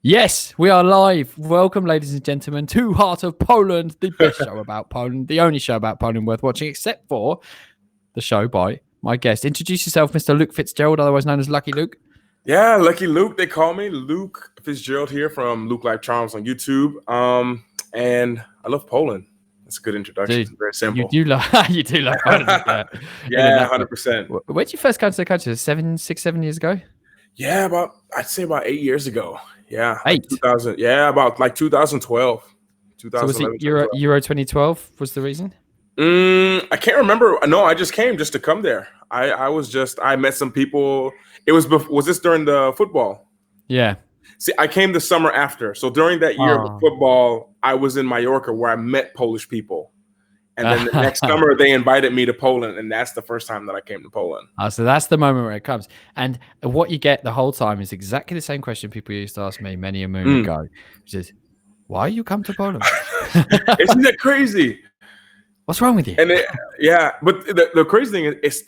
Yes, we are live. Welcome, ladies and gentlemen, to Heart of Poland, the best show about Poland, the only show about Poland worth watching, except for the show by my guest. Introduce yourself, Mr. Luke Fitzgerald, otherwise known as Lucky Luke. Yeah, Lucky Luke, they call me. Luke Fitzgerald here from Luke Life Charms on YouTube. And I love Poland. That's a good introduction. Dude, it's very simple. You do love Poland. Yeah, 100%. Where did you first come to the country? 7 years ago? Yeah, I'd say about 8 years ago. Yeah. 8? Like 2000. Yeah, about like 2012. So was it Euro 2012 was the reason? I can't remember. No, I just came just to come there. I met some people. Was this during the football? Yeah. See, I came the summer after. So during that year of football, I was in Mallorca where I met Polish people. And then the next summer, they invited me to Poland. And that's the first time that I came to Poland. So that's the moment where it comes. And what you get the whole time is exactly the same question people used to ask me many a moon ago, which is, why you come to Poland? Isn't that crazy? What's wrong with you? And but the crazy thing is,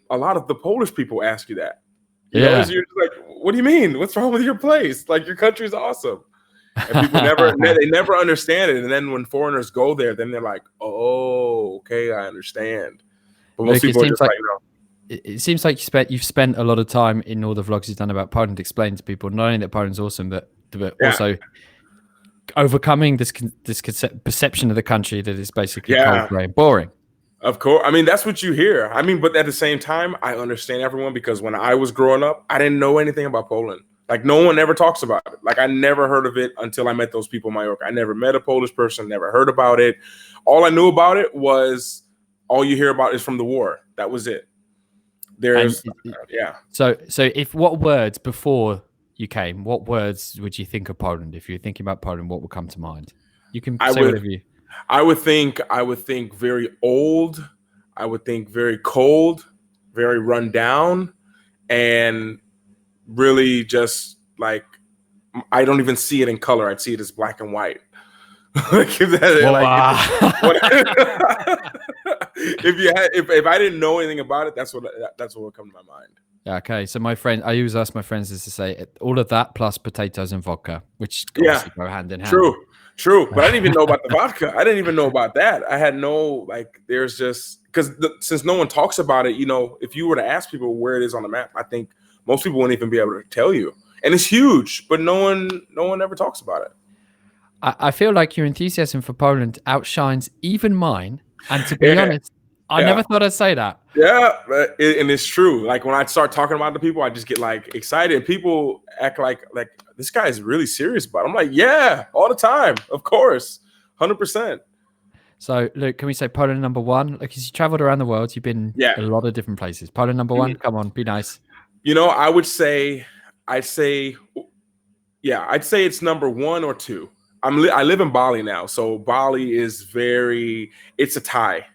a lot of the Polish people ask you that. You're just like, what do you mean? What's wrong with your place? Like, your country's awesome. And people never understand it. And then when foreigners go there, then they're like, oh, okay, I understand. But most people are just like, no. It seems like you've spent a lot of time in all the vlogs you've done about Poland explaining to people not only that Poland's awesome, but also overcoming this perception of the country that is basically cold, grey, and boring. Of course. I mean, that's what you hear. I mean, but at the same time, I understand everyone, because when I was growing up, I didn't know anything about Poland. Like, no one ever talks about it. Like, I never heard of it until I met those people in Mallorca. I never met a Polish person, never heard about it. All I knew about it was all you hear about is from the war. That was it. So what words before you came, what words would you think of Poland? If you're thinking about Poland, what would come to mind? You can say whatever you... I would think very old. I would think very cold, very run down, and really just like, I don't even see it in color. I'd see it as black and white. If I didn't know anything about it, that's what would come to my mind. Yeah, okay. So I always ask my friends is to say all of that plus potatoes and vodka, which obviously go hand in hand. True. But I didn't even know about the vodka. I didn't even know about that. I had no, there's just, because since no one talks about it, if you were to ask people where it is on the map, I think most people wouldn't even be able to tell you. And it's huge, but no one ever talks about it. I feel like your enthusiasm for Poland outshines even mine. And to be honest, I never thought I'd say that. Yeah, and it's true. Like, when I start talking about the people, I just get like excited. And people act like this guy is really serious about it. I'm like, yeah, all the time. Of course. 100%. So, Luke, can we say Poland number one? Like, as you traveled around the world, you've been a lot of different places. Poland number one, come on, be nice. I'd say it's number 1 or 2. I live in Bali now, so Bali is it's a tie,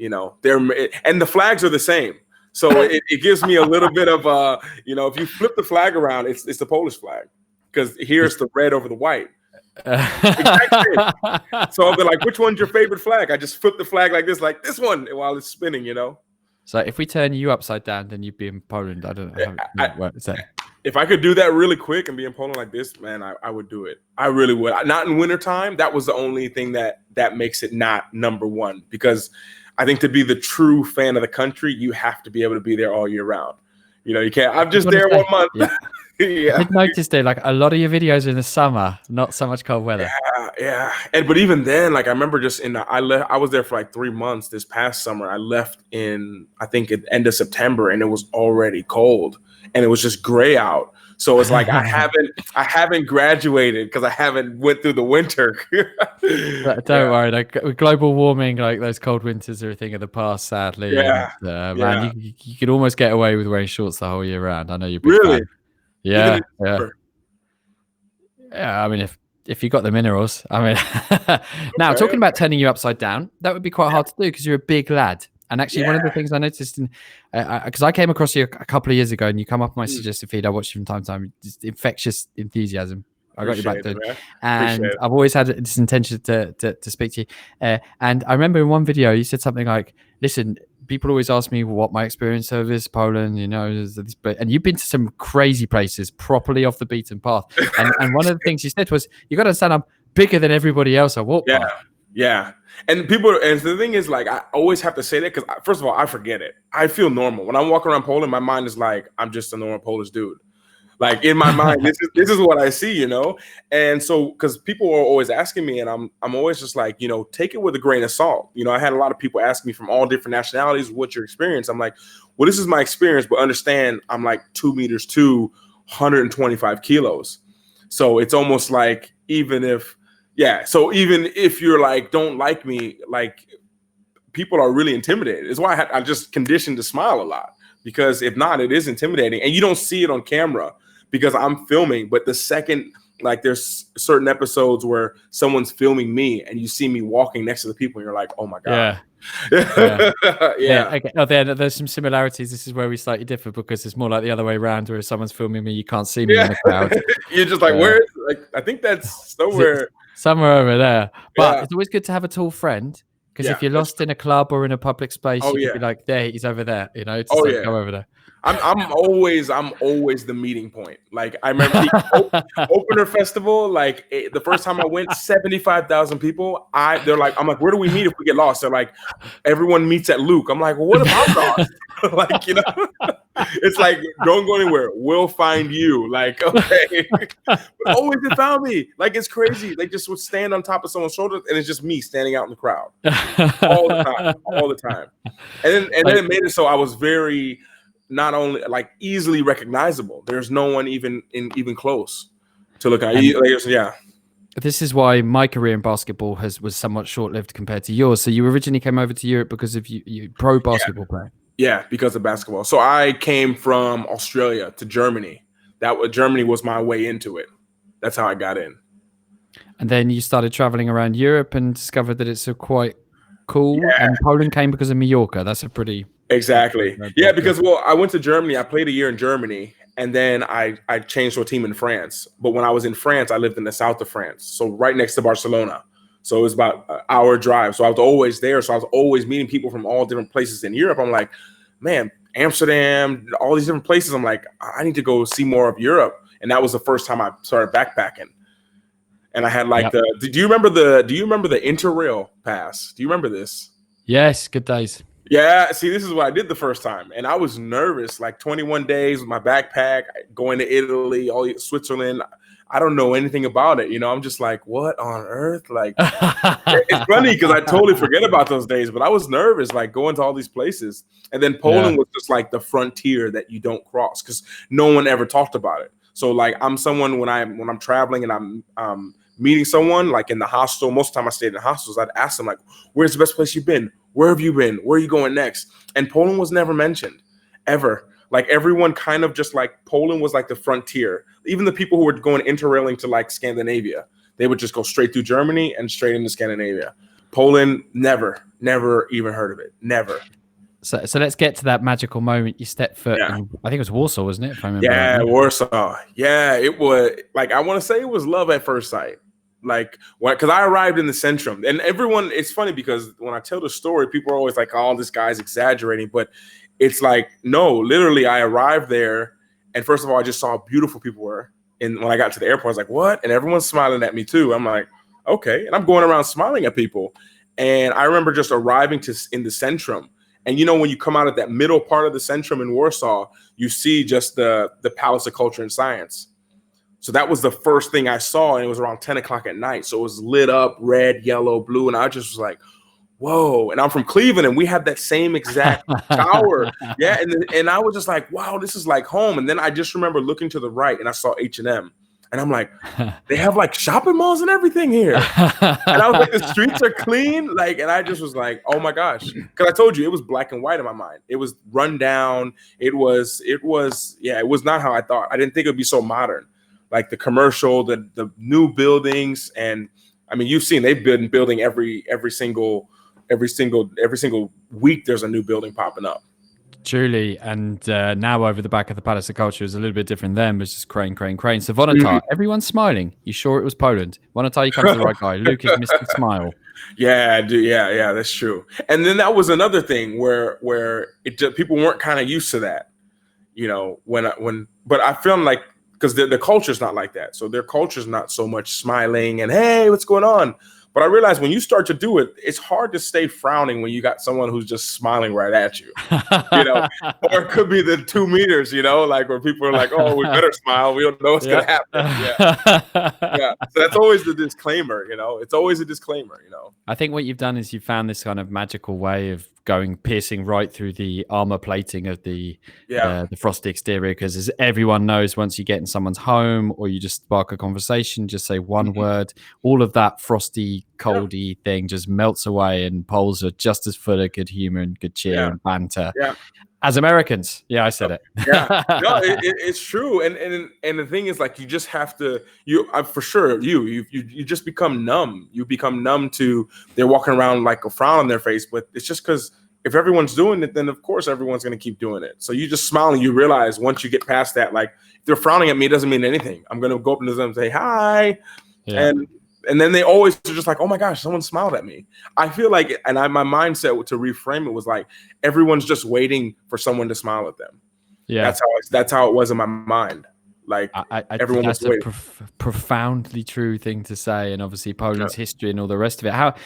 and the flags are the same. So it gives me a little bit of if you flip the flag around, it's the Polish flag, because here it's the red over the white. So I'll be like, which one's your favorite flag? I just flip the flag like this one, while it's spinning, So if we turn you upside down, then you'd be in Poland. I don't know how it works. If I could do that really quick and be in Poland like this, man, I would do it. I really would. Not in wintertime. That was the only thing that makes it not number one, because I think to be the true fan of the country, you have to be able to be there all year round. You can't. I'm just there 1 month. I did notice there, like, a lot of your videos are in the summer, not so much cold weather. Yeah. But even then, like, I remember I was there for like 3 months this past summer. I left in, I think, at the end of September, and it was already cold, and it was just gray out. So it's like I haven't graduated because I haven't went through the winter. Don't worry, like, global warming, like those cold winters are a thing of the past, sadly. Yeah, and, man, you could almost get away with wearing shorts the whole year round. I know you're really. Fan. Yeah. I mean, if you got the minerals, I mean. Now, talking about turning you upside down, that would be quite hard to do because you're a big lad. And actually, one of the things I noticed, because I came across you a couple of years ago, and you come up on my suggested feed, I watch you from time to time. Just infectious enthusiasm. I got you back then, and I've always had this intention to speak to you. And I remember in one video you said something like, "Listen, people always ask me what my experience of is Poland, and you've been to some crazy places, properly off the beaten path. And one of the things you said was, you got to understand, I'm bigger than everybody else I walk Yeah. past. Yeah. And the thing is, like, I always have to say that because, first of all, I forget it. I feel normal. When I'm walking around Poland, my mind is like, I'm just a normal Polish dude. Like, in my mind, this is what I see, And so, because people are always asking me, and I'm always just like, take it with a grain of salt. I had a lot of people ask me from all different nationalities, what's your experience? I'm like, well, this is my experience, but understand I'm like 2 meters to 125 kilos. So it's almost like, even if you're like, don't like me, like, people are really intimidated. It's why I just conditioned to smile a lot, because if not, it is intimidating, and you don't see it on camera because I'm filming. But the second, like, there's certain episodes where someone's filming me and you see me walking next to the people and you're like, oh my God. Yeah. Okay. Oh, there's some similarities. This is where we slightly differ, because it's more like the other way around, where if someone's filming me, you can't see me in the crowd. You're just like, where is it? Like, I think that's somewhere over there. But it's always good to have a tall friend, because if you're lost in a club or in a public space, you can be like, there, he's over there, go over there. I'm always the meeting point. Like, I remember the opener festival, like, the first time I went, 75,000 people. I'm like, where do we meet if we get lost? They're like, everyone meets at Luke. I'm like, well, what if I'm lost? Like, it's like, don't go anywhere. We'll find you. Like, okay. But always they found me. Like, it's crazy. They just would stand on top of someone's shoulders, and it's just me standing out in the crowd all the time. And then it made it so I was very, not only like easily recognizable. There's no one even close to look at. Yeah. This is why my career in basketball was somewhat short-lived compared to yours. So you originally came over to Europe because of you pro basketball player. Yeah, because of basketball. So I came from Australia to Germany. Germany was my way into it. That's how I got in. And then you started traveling around Europe and discovered that it's quite cool. Yeah. And Poland came because of Mallorca. That's a pretty... Exactly. Yeah, because, I went to Germany. I played a year in Germany, and then I changed to a team in France. But when I was in France, I lived in the south of France, so right next to Barcelona. So it was about an hour drive. So I was always there. So I was always meeting people from all different places in Europe. I'm like, man, Amsterdam, all these different places. I'm like, I need to go see more of Europe. And that was the first time I started backpacking. And I had like do you remember the Interrail pass? Do you remember this? Yes, good days. Yeah, see, this is what I did the first time, and I was nervous. Like 21 days with my backpack, going to Italy, Switzerland. I don't know anything about it. I'm just like, what on earth? Like, it's funny because I totally forget about those days, but I was nervous, like going to all these places. And then Poland was just like the frontier that you don't cross because no one ever talked about it. So like, I'm someone when I'm traveling and I'm meeting someone like in the hostel. Most of the time I stayed in hostels. I'd ask them like, where's the best place you've been? Where have you been? Where are you going next? And Poland was never mentioned, ever. Like everyone kind of just like Poland was like the frontier. Even the people who were going interrailing to like Scandinavia, they would just go straight through Germany and straight into Scandinavia. Poland, never even heard of it. Never. So let's get to that magical moment you stepped foot in, I think it was Warsaw, wasn't it? If I remember right. Warsaw. Yeah, it was like, I want to say it was love at first sight. Like, because I arrived in the Centrum, and everyone, it's funny because when I tell the story, people are always like, oh, this guy's exaggerating. But it's like, no, literally, I arrived there. And first of all, I just saw how beautiful people were. And when I got to the airport, I was like, what? And everyone's smiling at me, too. I'm like, okay. And I'm going around smiling at people. And I remember just arriving in the Centrum. And, when you come out of that middle part of the Centrum in Warsaw, you see just the Palace of Culture and Science. So that was the first thing I saw, and it was around 10 o'clock at night. So it was lit up, red, yellow, blue, and I just was like, whoa. And I'm from Cleveland, and we have that same exact tower. Yeah, and I was just like, wow, this is like home. And then I just remember looking to the right, and I saw H&M. And I'm like, they have like shopping malls and everything here. And I was like, the streets are clean. Like, and I just was like, oh my gosh. Because I told you, it was black and white in my mind. It was run down. It was not how I thought. I didn't think it would be so modern. Like the commercial, the new buildings, and I mean, you've seen they've been building every single week. There's a new building popping up. Truly, and now over the back of the Palace of Culture is a little bit different then, but it's just crane, crane, crane. So Vonotar, everyone's smiling. You sure it was Poland? Vonotar, you come to the right guy. Luke is Mr. Smile. Yeah, dude. Yeah, that's true. And then that was another thing where people weren't kind of used to that, but I feel like because the culture's not like that, so their culture's not so much smiling and hey, what's going on. But I realized when you start to do it, it's hard to stay frowning when you got someone who's just smiling right at you, or it could be the 2 meters, like where people are like, oh, we better smile. We don't know what's going to happen. Yeah. So that's always the disclaimer, it's always a disclaimer, I think what you've done is you've found this kind of magical way of piercing right through the armor plating of the frosty exterior, because as everyone knows, once you get in someone's home or you just spark a conversation, just say one word, all of that frosty, coldy thing just melts away, and Poles are just as full of good humor and good cheer and banter. As Americans, I said it. No, it's true, and the thing is, like, you just have to. For sure, you just become numb. You become numb to they're walking around like a frown on their face, but it's just because if everyone's doing it, then of course everyone's going to keep doing it. So you just smile and you realize once you get past that, like if they're frowning at me, it doesn't mean anything. I'm going to go up to them and say hi, and then they always are just like, oh my gosh, someone smiled at me. I feel like, and my mindset to reframe it was like, everyone's just waiting for someone to smile at them. Yeah. That's how it was in my mind. Like I everyone think that's a profoundly true thing to say. And obviously Poland's history and all the rest of it. How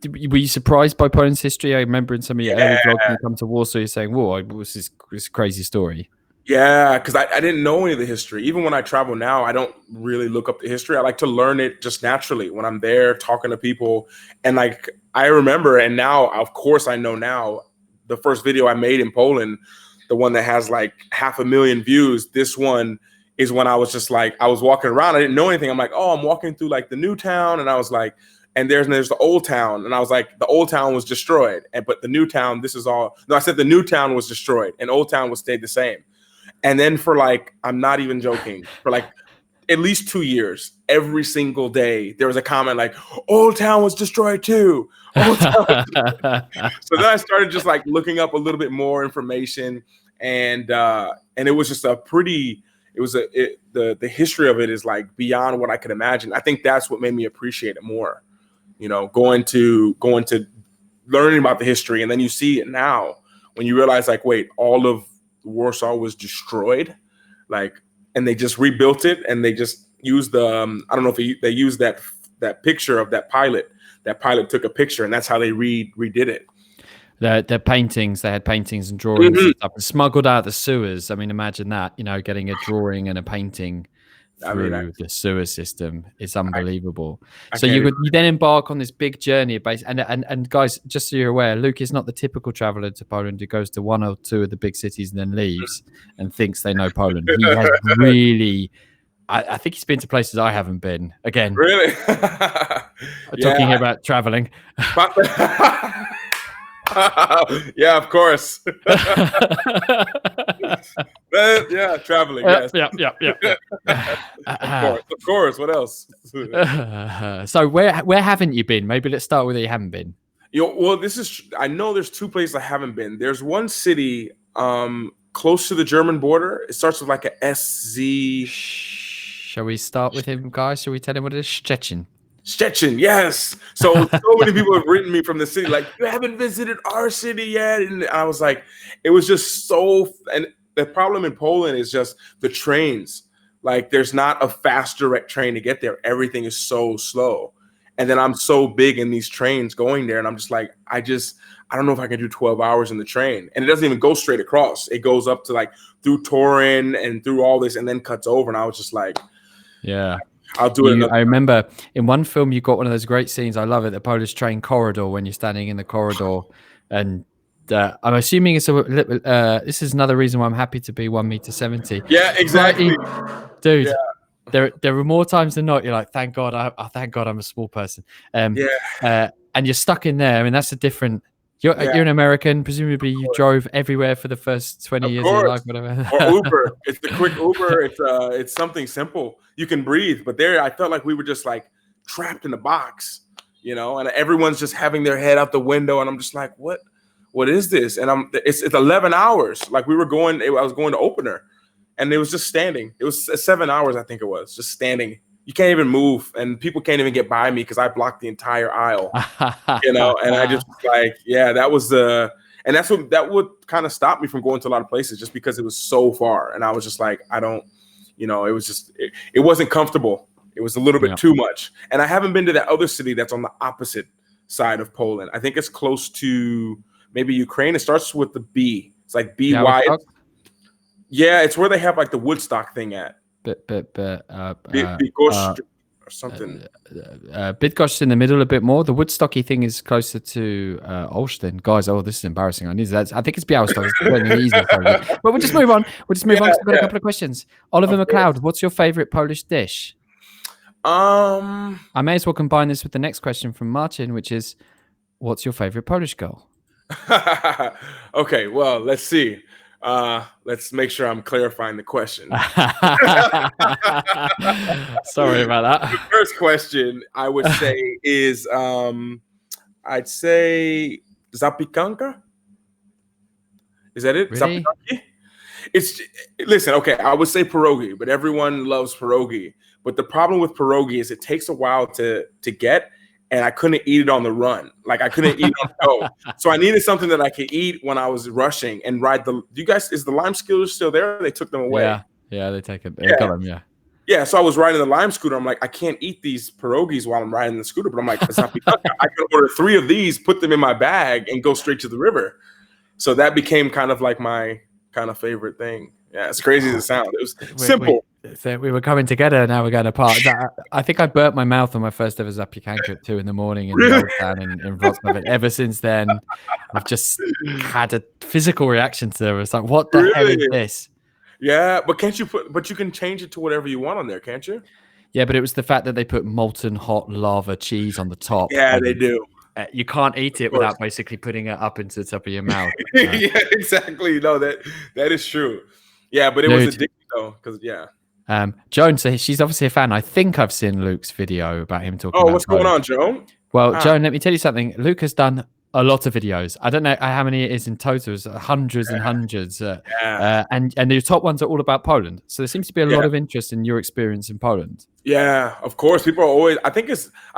were you surprised by Poland's history? I remember in some of your early vlogs when you come to Warsaw, you're saying, whoa, what's this crazy story? Yeah, because I didn't know any of the history. Even when I travel now, I don't really look up the history. I like to learn it just naturally when I'm there talking to people. And like, I remember, and now, of course, I know now, the first video I made in Poland, the one that has like 500,000 views, this one is when I was just like, I was walking around. I didn't know anything. I'm like, oh, I'm walking through like the new town. And I was like, and there's the old town. And I was like, the old town was destroyed. But the new town, I said the new town was destroyed and old town would stay the same. And then for like, I'm not even joking, for like at least 2 years, every single day, there was a comment like, Old Town was destroyed too. Old Town was destroyed. So then I started just like looking up a little bit more information. And it was just the history of it is like beyond what I could imagine. I think that's what made me appreciate it more, going to learning about the history. And then you see it now when you realize like, wait, all of Warsaw was destroyed, like, and they just rebuilt it, and they just used the I don't know if they used that picture of that pilot. That pilot took a picture, and that's how they redid it. Their paintings, they had paintings and drawings and stuff, smuggled out the sewers. I mean, imagine that, getting a drawing and a painting through the sewer system. It's unbelievable. So you then embark on this big journey and guys, just so you're aware, Luke is not the typical traveler to Poland who goes to one or two of the big cities and then leaves and thinks they know Poland. He has really, I think he's been to places I haven't been. Again, really talking here about traveling. Yeah, of course. Yeah, traveling. Yes. Yeah. Of course. What else? So where haven't you been? Maybe let's start with where you haven't been. Well, I know there's 2 places I haven't been. There's one city close to the German border. It starts with like a SZ. Shall we start with him, guys? Shall we tell him what it is? Szczecin, yes. So many people have written me from the city, like, you haven't visited our city yet. And I was like, it was just so, and the problem in Poland is just the trains. Like, there's not a fast direct train to get there. Everything is so slow. And then I'm so big in these trains going there. And I'm just like, I don't know if I can do 12 hours in the train. And it doesn't even go straight across. It goes up to like through Turin and through all this and then cuts over. And I was just like, yeah. I'll do it. I remember in one film you got one of those great scenes. I love it, the Polish train corridor, when you're standing in the corridor, and I'm assuming it's this is another reason why I'm happy to be 1.70 meters. Yeah, exactly, dude. Yeah. There were more times than not. You're like, thank God, thank God I'm a small person. And you're stuck in there. I mean, that's a different. You're an American. Presumably, you drove everywhere for the first 20 years of your life, whatever. Or Uber. It's the quick Uber. It's something simple. You can breathe. But there, I felt like we were just like trapped in a box, and everyone's just having their head out the window, and I'm just like, what what is this? And it's 11 hours. Like I was going to opener, and it was just standing. It was 7 hours, I think it was, just standing. You can't even move, and people can't even get by me because I blocked the entire aisle. And I just like, yeah, that was and that would kind of stop me from going to a lot of places just because it was so far. And I was just like, I don't, it was just, it wasn't comfortable. It was a little bit too much. And I haven't been to that other city that's on the opposite side of Poland. I think it's close to maybe Ukraine. It starts with the B. It's like BY. Yeah, it's where they have like the Woodstock thing at. Bydgoszcz or something. Bydgoszcz in the middle a bit more. The Woodstocky thing is closer to Olsztyn. Guys, this is embarrassing. I think it's Białystok. But we'll just move on. We've got a couple of questions. Oliver McLeod, what's your favorite Polish dish? I may as well combine this with the next question from Martin, which is, what's your favorite Polish girl? Okay, well, let's see. Let's make sure I'm clarifying the question. Sorry about that. The first question I would say is, I'd say zapiekanka. Is that it? Really? Listen, okay, I would say pierogi, but everyone loves pierogi. But the problem with pierogi is it takes a while to get, and I couldn't eat it on the run. Like I couldn't eat on the go. So I needed something that I could eat when I was rushing and ride is the lime scooter still there? They took them away. Yeah, they take it. They got them, yeah. Yeah, so I was riding the lime scooter. I'm like, I can't eat these pierogies while I'm riding the scooter. But I'm like, I can order 3 of these, put them in my bag, and go straight to the river. So that became kind of like my kind of favorite thing. Yeah, it's crazy as it sounds. It was simple. We were coming together, now we're going apart. I think I burnt my mouth on my first ever zapiekanka at 2 in the morning in the old town in Wrocław. Ever since then, I've just had a physical reaction to it. It's like, what the hell is this? Yeah, but you can change it to whatever you want on there, can't you? Yeah, but it was the fact that they put molten hot lava cheese on the top. Yeah, they do. You can't eat it without basically putting it up into the top of your mouth. Yeah, exactly. No, that is true. Yeah, but it was addictive though, because Joan, so she's obviously a fan. I think I've seen Luke's video about him talking. Oh, what's going on, Joan? Well, Joan, let me tell you something. Luke has done a lot of videos. I don't know how many it is in total. It's hundreds and hundreds. And the top ones are all about Poland. So there seems to be a lot of interest in your experience in Poland. Yeah, of course. People are always, I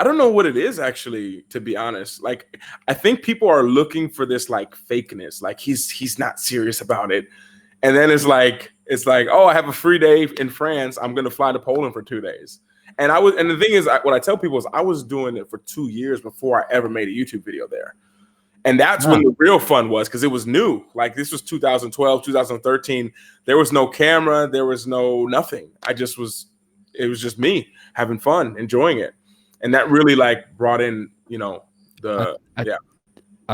don't know what it is actually, to be honest. Like, I think people are looking for this like fakeness. Like he's not serious about it. And then it's like, oh, I have a free day in France. I'm going to fly to Poland for 2 days. And the thing is, what I tell people is I was doing it for 2 years before I ever made a YouTube video there. And that's when the real fun was, because it was new. Like this was 2012, 2013. There was no camera. There was no nothing. It was just me having fun, enjoying it. And that really like brought in,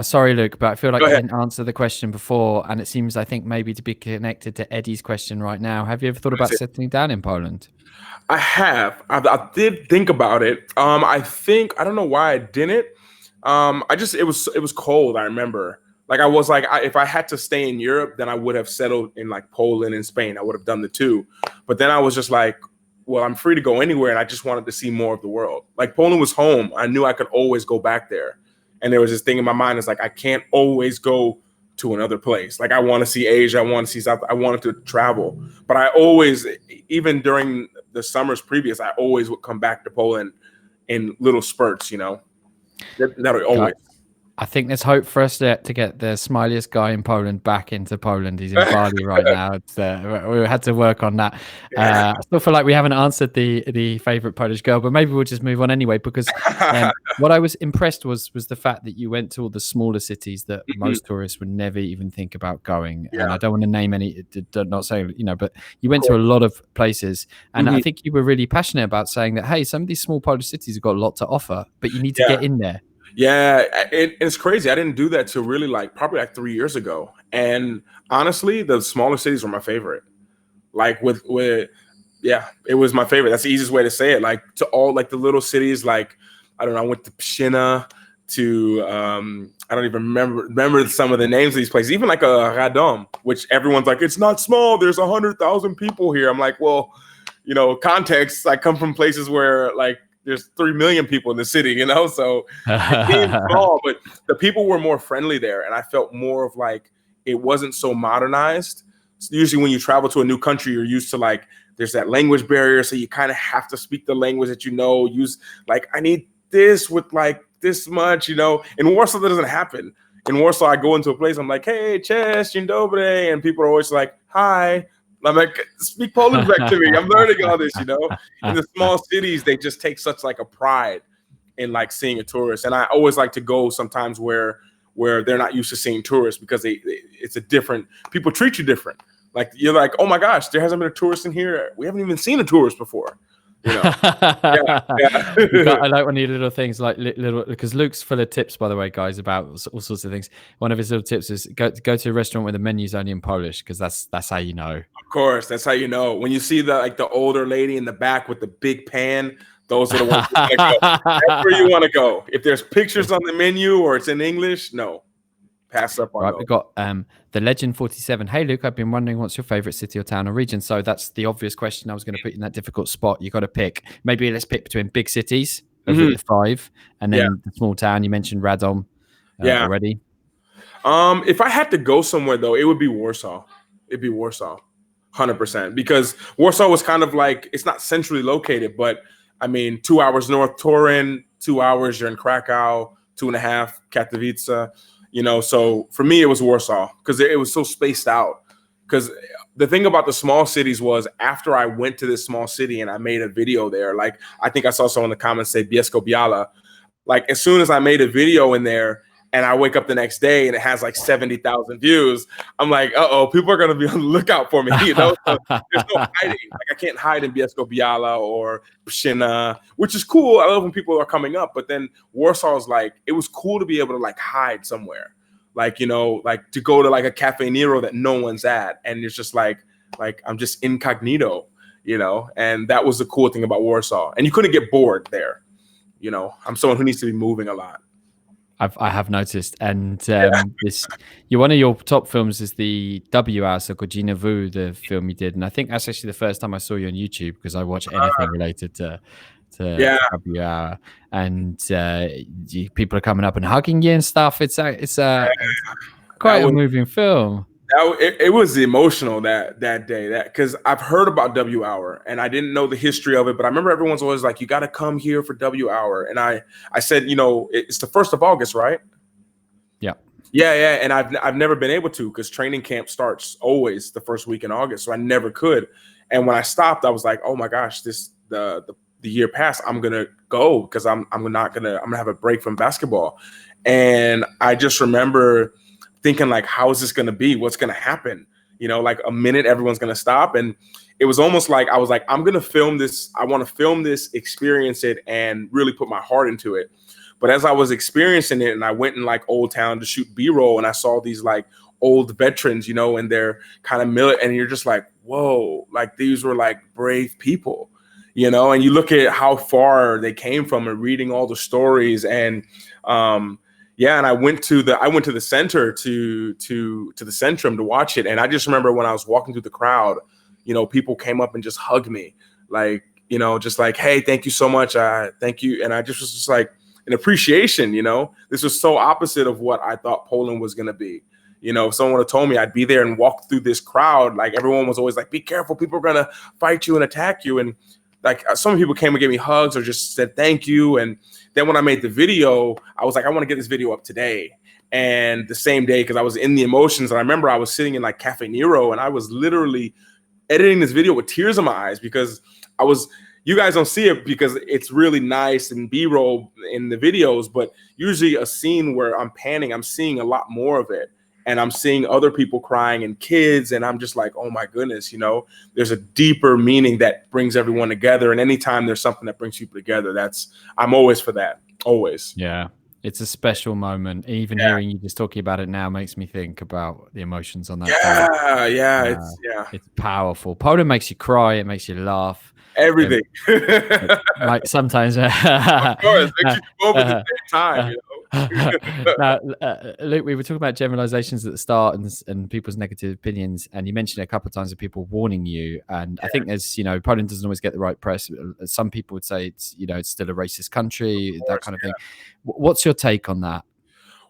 sorry, Luke, but I feel like I didn't answer the question before, and it seems, I think, maybe to be connected to Eddie's question right now. Have you ever thought about settling down in Poland? I have. I did think about it. I don't know why I didn't. It was cold. I remember. Like I was like, if I had to stay in Europe, then I would have settled in like Poland and Spain. I would have done the two. But then I was just like, well, I'm free to go anywhere, and I just wanted to see more of the world. Like Poland was home. I knew I could always go back there. And there was this thing in my mind. It's like, I can't always go to another place. Like I want to see Asia. I want to see South. I wanted to travel. But I always, even during the summers previous, I always would come back to Poland in little spurts, That'll always. I think there's hope for us to get the smiliest guy in Poland back into Poland. He's in Bali right now. We had to work on that. I still feel like we haven't answered the favorite Polish girl, but maybe we'll just move on anyway, because what I was impressed was the fact that you went to all the smaller cities that most tourists would never even think about going. And I don't want to name any, not saying, but you went to a lot of places. And I think you were really passionate about saying that, hey, some of these small Polish cities have got a lot to offer, but you need to get in there. Yeah, it's crazy. I didn't do that till really probably 3 years ago. And honestly, the smaller cities were my favorite. Like it was my favorite. That's the easiest way to say it. Like to all like the little cities, like, I don't know, I went to Pshina, to I don't even remember some of the names of these places. Even like a Radom, which everyone's like, it's not small. There's 100,000 people here. I'm like, well, context. I come from places where like there's 3 million people in the city, you know, so it seemed small, but the people were more friendly there, and I felt more of like it wasn't so modernized. So usually when you travel to a new country, you're used to like there's that language barrier, so you kind of have to speak the language that you know. Use like I need this with like this much, you know. In Warsaw, that doesn't happen. In Warsaw, I go into a place, I'm like, hey, cześć, dzień dobry, and people are always like, hi. I'm like, speak Polish back to me. I'm learning all this, you know. In the small cities, they just take such like a pride in like seeing a tourist, and I always like to go sometimes where they're not used to seeing tourists because it's a different. People treat you different. Like you're like, oh my gosh, there hasn't been a tourist in here. We haven't even seen a tourist before. You know? I like one of your little things, like little, because Luke's full of tips, by the way, guys, about all sorts of things. One of his little tips is go to a restaurant where the menu's only in Polish, because that's how you know. Of course, that's how you know. When you see the older lady in the back with the big pan, those are the ones you want to go. That's where you want to go. If there's pictures on the menu or it's in English, no. Pass up on right, those. We've got the Legend 47. Hey, Luke, I've been wondering what's your favorite city or town or region? So that's the obvious question. I was going to put you in that difficult spot. You got to pick. Maybe let's pick between big cities, over the 5, and then the small town. You mentioned Radom already. If I had to go somewhere, though, it would be Warsaw. It'd be Warsaw, 100%. Because Warsaw was kind of like, it's not centrally located, but I mean, 2 hours north, Turin, 2 hours, you're in Krakow, 2.5, Katowice. You know, so for me, it was Warsaw because it was so spaced out. Because the thing about the small cities was after I went to this small city and I made a video there, like I think I saw someone in the comments say Bielsko-Biała. Like as soon as I made a video in there and I wake up the next day and it has like 70,000 views, I'm like, people are going to be on the lookout for me. You know, so there's no hiding. Like I can't hide in Bielsko-Biała or Pshina, which is cool. I love when people are coming up. But then Warsaw is like, it was cool to be able to like hide somewhere. Like, you know, like to go to like a Cafe Nero that no one's at. And it's just like I'm just incognito, you know, and that was the cool thing about Warsaw. And you couldn't get bored there. You know, I'm someone who needs to be moving a lot. I have noticed, and one of your top films is the W Hour, so Godzina Vu, the film you did, and I think that's actually the first time I saw you on YouTube because I watch anything related to W Hour, and people are coming up and hugging you and stuff. It's quite a moving film. It was emotional that day, because I've heard about W Hour and I didn't know the history of it, but I remember everyone's always like, you got to come here for W Hour. And I said, you know, it's the 1st of August, right? Yeah. And I've never been able to because training camp starts always the first week in August. So I never could. And when I stopped, I was like, oh my gosh, the year passed. I'm going to go because I'm going to have a break from basketball. And I just remember thinking like, how is this going to be? What's going to happen? You know, like a minute, everyone's going to stop. And it was almost like, I was like, I'm going to film this. I want to film this, experience it, and really put my heart into it. But as I was experiencing it and I went in like Old Town to shoot B-roll and I saw these like old veterans, you know, and they're kind of and you're just like, whoa, like these were like brave people, you know, and you look at how far they came from and reading all the stories and, and I went to the center to the Centrum to watch it. And I just remember when I was walking through the crowd, you know, people came up and just hugged me, like, you know, just like, hey, thank you so much. Thank you. And I just was just like an appreciation, you know, this was so opposite of what I thought Poland was going to be. You know, if someone would have told me I'd be there and walk through this crowd, like everyone was always like, be careful, people are going to fight you and attack you. And like some people came and gave me hugs or just said thank you. And then when I made the video, I was like, I want to get this video up today. And the same day, because I was in the emotions, and I remember I was sitting in like Cafe Nero and I was literally editing this video with tears in my eyes because you guys don't see it because it's really nice and B-roll in the videos, but usually a scene where I'm panning, I'm seeing a lot more of it. And I'm seeing other people crying and kids. And I'm just like, oh my goodness, you know, there's a deeper meaning that brings everyone together. And anytime there's something that brings people together, I'm always for that. Always. Yeah. It's a special moment. Even hearing you just talking about it now makes me think about the emotions on that. It's powerful. Poland makes you cry. It makes you laugh. Everything. Like sometimes. Of course, it makes you move at the same time, you know? Now, Luke, we were talking about generalizations at the start and people's negative opinions, and you mentioned a couple of times of people warning you. And I think there's, Poland doesn't always get the right press. Some people would say it's still a racist country, that kind of thing. What's your take on that?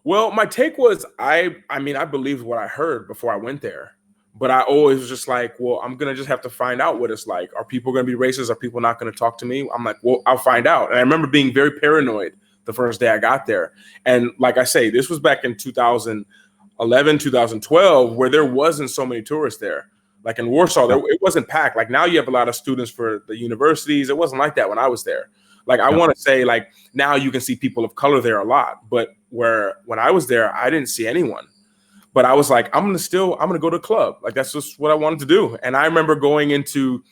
Well, my take was I mean, I believed what I heard before I went there. But I always was just like, well, I'm going to just have to find out what it's like. Are people going to be racist? Are people not going to talk to me? I'm like, well, I'll find out. And I remember being very paranoid the first day I got there. And like I say, this was back in 2011, 2012, where there wasn't so many tourists there. Like in Warsaw, it wasn't packed. Like now you have a lot of students for the universities. It wasn't like that when I was there. Like I want to say, like now you can see people of color there a lot. But when I was there, I didn't see anyone. But I was like, I'm gonna go to a club. Like that's just what I wanted to do. And I remember going into,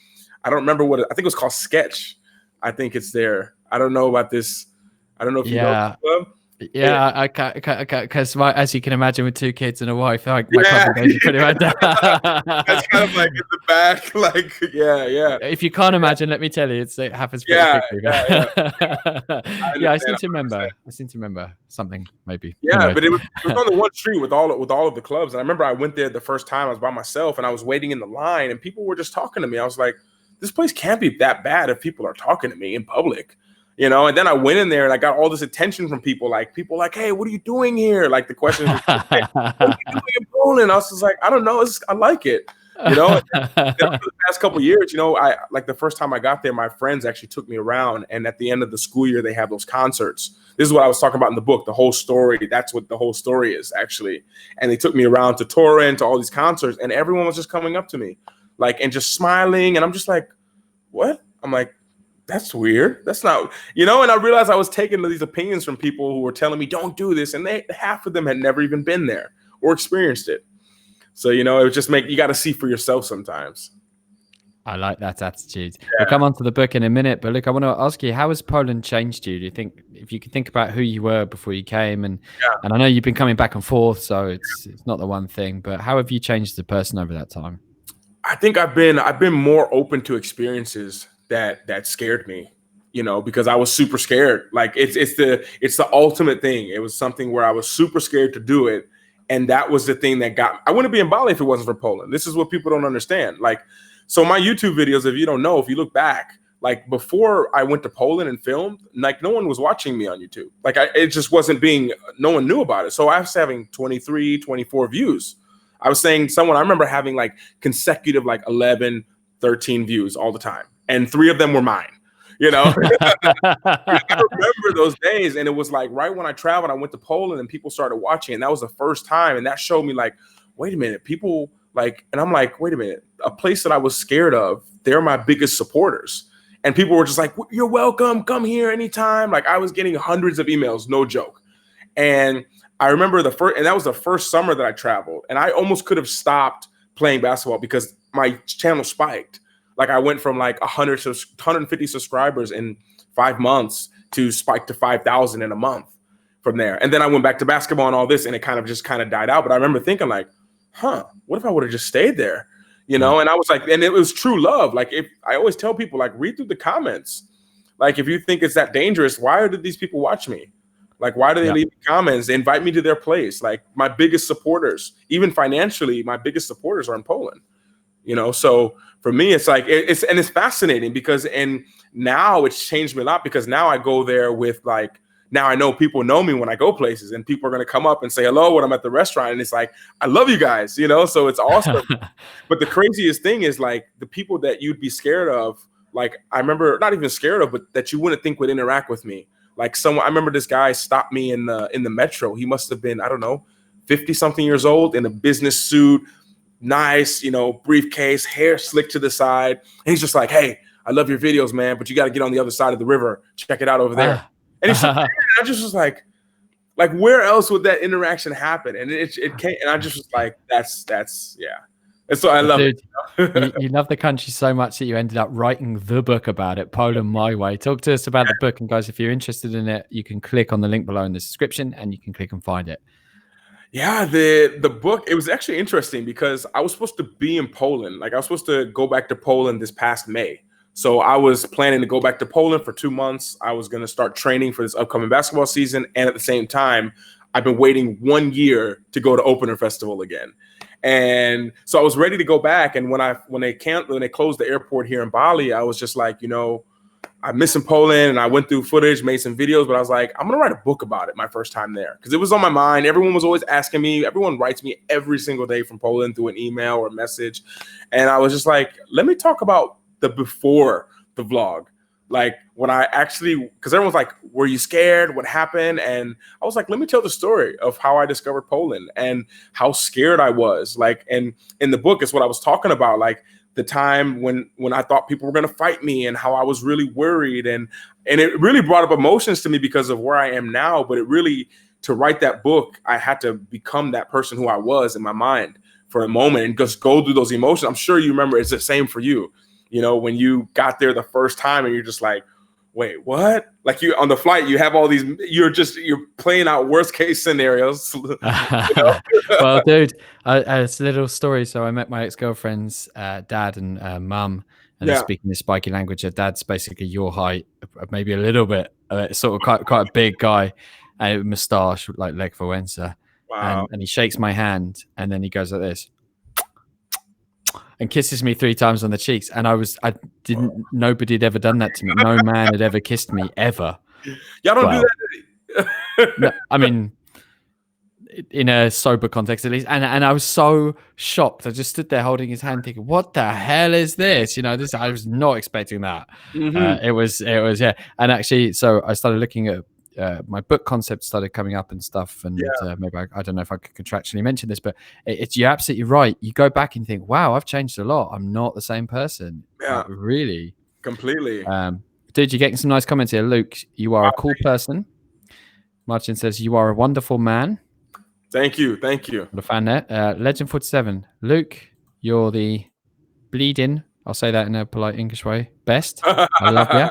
I don't remember I think it was called Sketch. I think it's there. I don't know about this. I don't know if you know the club. Yeah, I can't because as you can imagine, with 2 kids and a wife, like my cousin days are pretty much. That's kind of like in the back, like yeah. If you can't imagine, let me tell you, it happens pretty quickly. Yeah, I seem to remember something maybe. Yeah, anyway. But it was on the one street with all of the clubs. And I remember I went there the first time. I was by myself and I was waiting in the line, and people were just talking to me. I was like, this place can't be that bad if people are talking to me in public. And then I went in there and I got all this attention from people like, hey, what are you doing here? Like the question, hey, what are you doing in Poland? I was just like, I don't know. I like it. Then for the past couple of years, I like the first time I got there, my friends actually took me around. And at the end of the school year, they have those concerts. This is what I was talking about in the book, the whole story. That's what the whole story is actually. And they took me around to Torrent, to all these concerts, and everyone was just coming up to me and just smiling. And I'm just like, what? I'm like, that's weird. That's not, and I realized I was taking these opinions from people who were telling me, don't do this. And half of them had never even been there or experienced it. So, it would just you got to see for yourself sometimes. I like that attitude. Yeah. We'll come on to the book in a minute, but look, I want to ask you, how has Poland changed you? Do you think, if you could think about who you were before you came, and I know you've been coming back and forth, so it's not the one thing, but how have you changed as a person over that time? I think I've been more open to experiences that scared me, because I was super scared. Like it's the ultimate thing. It was something where I was super scared to do it. And that was the thing that I wouldn't be in Bali if it wasn't for Poland. This is what people don't understand. Like, so my YouTube videos, if you don't know, if you look back, like before I went to Poland and filmed, like no one was watching me on YouTube. Like it just wasn't no one knew about it. So I was having 23, 24 views. I was saying I remember having like consecutive, like 11, 13 views all the time. And 3 of them were mine, I remember those days. And it was like right when I traveled, I went to Poland and people started watching. And that was the first time. And that showed me like, wait a minute, people and I'm like, wait a minute, a place that I was scared of, they're my biggest supporters. And people were just like, you're welcome, come here anytime. Like I was getting hundreds of emails, no joke. And I remember and that was the first summer that I traveled. And I almost could have stopped playing basketball because my channel spiked. Like I went from like 150 subscribers in 5 months to spike to 5,000 in a month from there. And then I went back to basketball and all this, and it kind of died out. But I remember thinking like, what if I would have just stayed there? And I was like, and it was true love. Like I always tell people, like, read through the comments. Like if you think it's that dangerous, why did these people watch me? Like, why do they leave comments? They invite me to their place. Like my biggest supporters, even financially, my biggest supporters are in Poland. So for me, it's like it's fascinating because now it's changed me a lot because now I go there with now I know people know me when I go places and people are going to come up and say hello when I'm at the restaurant. And it's like, I love you guys, so it's awesome. But the craziest thing is like the people that you'd be scared of, like I remember not even scared of, but that you wouldn't think would interact with me. Like I remember this guy stopped me in the metro. He must have been, I don't know, 50 something years old in a business suit. Nice, briefcase, hair slicked to the side. And he's just like, hey, I love your videos, man, but you got to get on the other side of the river. Check it out over there. And he's I just was like, where else would that interaction happen? And it came, and I just was like, that's yeah. And so I love it. You love the country so much that you ended up writing the book about it, Poland My Way. Talk to us about the book. And guys, if you're interested in it, you can click on the link below in the description and you can click and find it. Yeah, the book, it was actually interesting because I was supposed to be in Poland. Like I was supposed to go back to Poland this past May. So I was planning to go back to Poland for 2 months. I was going to start training for this upcoming basketball season. And at the same time, I've been waiting 1 year to go to Opener Festival again. And so I was ready to go back. And when they closed the airport here in Bali, I was just like, I'm missing Poland, and I went through footage, made some videos, but I was like, I'm going to write a book about it my first time there because it was on my mind. Everyone was always asking me. Everyone writes me every single day from Poland through an email or a message. And I was just like, let me talk about the before the vlog. Like when I actually, because everyone's like, were you scared? What happened? And I was like, let me tell the story of how I discovered Poland and how scared I was. Like, and in the book is what I was talking about, like the time when I thought people were going to fight me and how I was really worried. And it really brought up emotions to me because of where I am now. But it really, to write that book, I had to become that person who I was in my mind for a moment and just go through those emotions. I'm sure you remember it's the same for you. When you got there the first time and you're just like, wait, what? Like you on the flight, you have all these, you're playing out worst case scenarios. Well, dude, it's a little story. So I met my ex-girlfriend's dad and mum, and they're speaking this spiky language. Her dad's basically your height, maybe a little bit, sort of quite a big guy, and moustache like Lech Wałęsa. Wow. And he shakes my hand, and then he goes like this. And kisses me 3 times on the cheeks. And nobody had ever done that to me. No man had ever kissed me ever. Y'all don't do that. No, I mean, in a sober context at least. And I was so shocked. I just stood there holding his hand thinking, what the hell is this? I was not expecting that. Mm-hmm. It was, yeah. And actually, so I started looking at, my book concept started coming up and stuff, and maybe I don't know if I could contractually mention this, but you're absolutely right. You go back and think, wow, I've changed a lot. I'm not the same person. Yeah, really, completely. Dude, you're getting some nice comments here. Luke, you are a cool person. Martin says you are a wonderful man. Thank you. What a fan there. Legend 47, Luke, you're the bleeding. I'll say that in a polite English way. Best. I love you.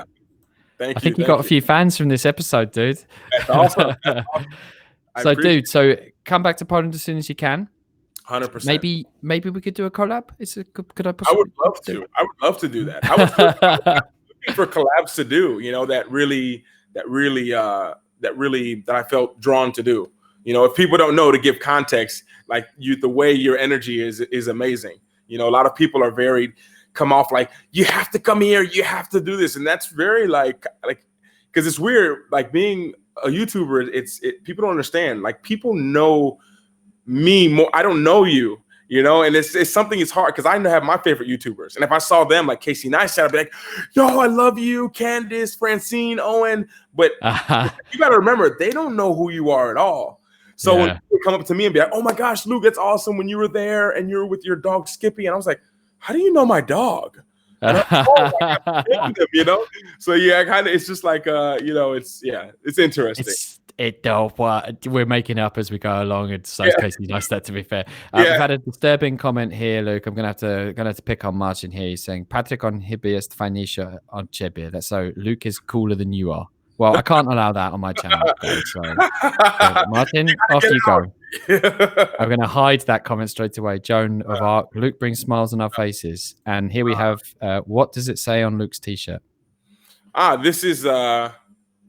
Thank you. I think you got a few fans from this episode, dude. That's awesome. So, dude, come back to Poland as soon as you can. 100%. Maybe we could do a collab. Could I? I would love to. I would love to do that. I was looking for collabs to do. That I felt drawn to do. If people don't know, to give context, like the way your energy is amazing. A lot of people are very. Come off like you have to come here, you have to do this, and that's very like because it's weird, like being a YouTuber. People don't understand. Like people know me more. I don't know you, and it's something. It's hard because I have my favorite YouTubers, and if I saw them like Casey Neistat, I'd be like, "Yo, I love you, Candace, Francine, Owen." But you got to remember, they don't know who you are at all. So when people come up to me and be like, "Oh my gosh, Luke, that's awesome when you were there and you were with your dog Skippy," and I was like, how do you know my dog? So it's just like it's interesting. We're making up as we go along. It's so Casey nice that, to be fair. We've had a disturbing comment here, Luke. I'm gonna have to pick on Martin here. He's saying Patrick on Hyby jest fajniejszy on ciebie. That's so Luke is cooler than you are. Well, I can't allow that on my channel. So Martin, off you go. I'm going to hide that comment straight away. Joan of Arc, Luke brings smiles on our faces. And here we have, what does it say on Luke's t-shirt? This is,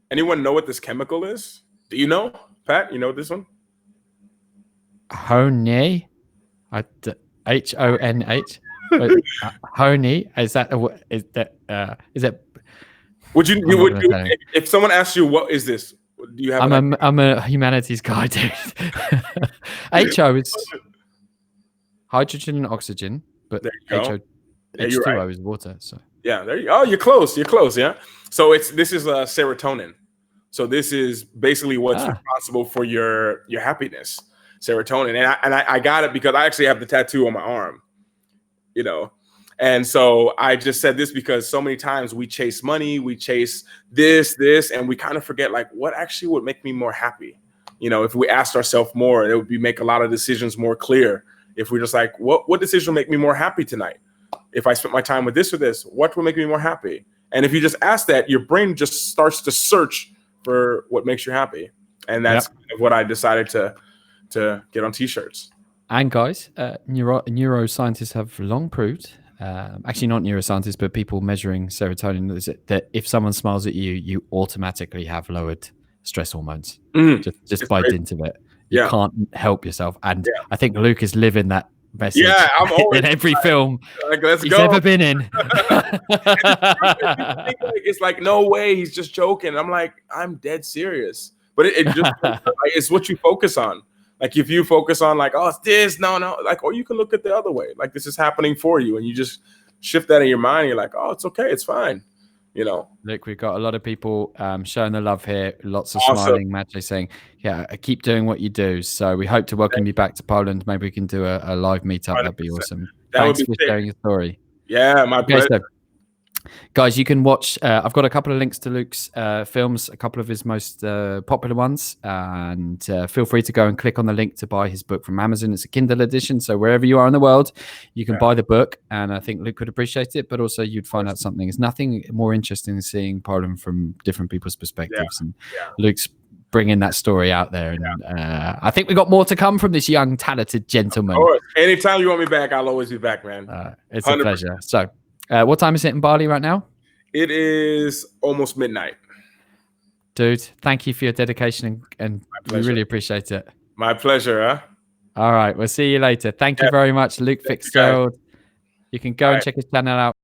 anyone know what this chemical is? Do you know, Pat? You know this one? Honih? H-O-N-H? Honih? Is that Would you if someone asks you what is this? Do you have? I'm a humanities guy, dude. HO is hydrogen and oxygen, but H2O is water. So there you go. Oh, you're close. Yeah. So this is serotonin. So this is basically what's responsible for your happiness, serotonin. And I got it because I actually have the tattoo on my arm. And so I just said this because so many times we chase money, we chase this, and we kind of forget like what actually would make me more happy. If we asked ourselves more, it would make a lot of decisions more clear. If we're just like, what decision will make me more happy tonight? If I spent my time with this or this, what will make me more happy? And if you just ask that, your brain just starts to search for what makes you happy. And that's kind of what I decided to get on t-shirts. And guys, neuroscientists have long proved actually not neuroscientists, but people measuring serotonin, is it that if someone smiles at you, you automatically have lowered stress hormones just It's by crazy. dint of it. You Yeah. can't help yourself. And Yeah. I think Luke is living that message Yeah, I'm always in every film like, let's he's go. ever been in. And people think like, it's like, no way, he's just joking. I'm like, I'm dead serious. But it just like, it's what you focus on. Like if you focus on like, oh, it's this, no, like, or you can look at the other way. Like this is happening for you, and you just shift that in your mind. You're like, oh, it's okay, it's fine. You know. Look, we've got a lot of people showing the love here. Lots of Awesome. smiling, Maciej saying, "Yeah, keep doing what you do." So we hope to welcome you back to Poland. Maybe we can do a live meetup. 100%. That'd be awesome. That Thanks would for be sick. sharing your story. Yeah, my pleasure. So, guys, you can watch. I've got a couple of links to Luke's films, a couple of his most popular ones, and feel free to go and click on the link to buy his book from Amazon. It's a Kindle edition, so wherever you are in the world, you can buy the book. And I think Luke would appreciate it, but also you'd find out something. There's nothing more interesting than seeing Poland from different people's perspectives, and Luke's bringing that story out there. And I think we got more to come from this young, talented gentleman. Of course. Anytime you want me back, I'll always be back, man. It's 100%. A pleasure. So. What time is it in Bali right now? It is almost midnight. Dude, thank you for your dedication and we really appreciate it. My pleasure, huh? All right, we'll see you later. Thank you very much, Luke Fitzgerald. You can go and check his channel out.